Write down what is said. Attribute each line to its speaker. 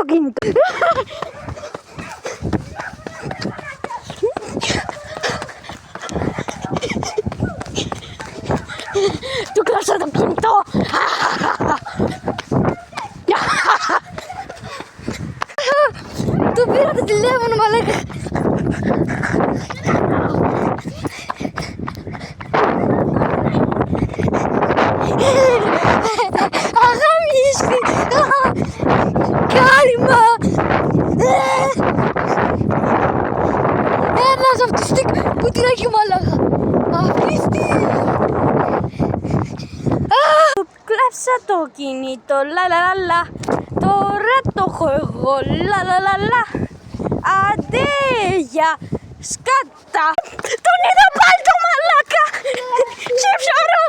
Speaker 1: αυτοκίνητο. Του κλάψα το κινητό. Του πήρα το τηλέφωνο, μαλάκα. Αγάμιση. Κάλυμα. Ένας αυτιστικ που την έχει, μαλάκα. Αφήστη. Κλάψα το κινητό, λαλαλαλα. Τώρα το έχω εγώ, λαλαλαλα. Αντέ για σκάτα. Τον είδα πάλι το μαλάκα. Σε ψαρό.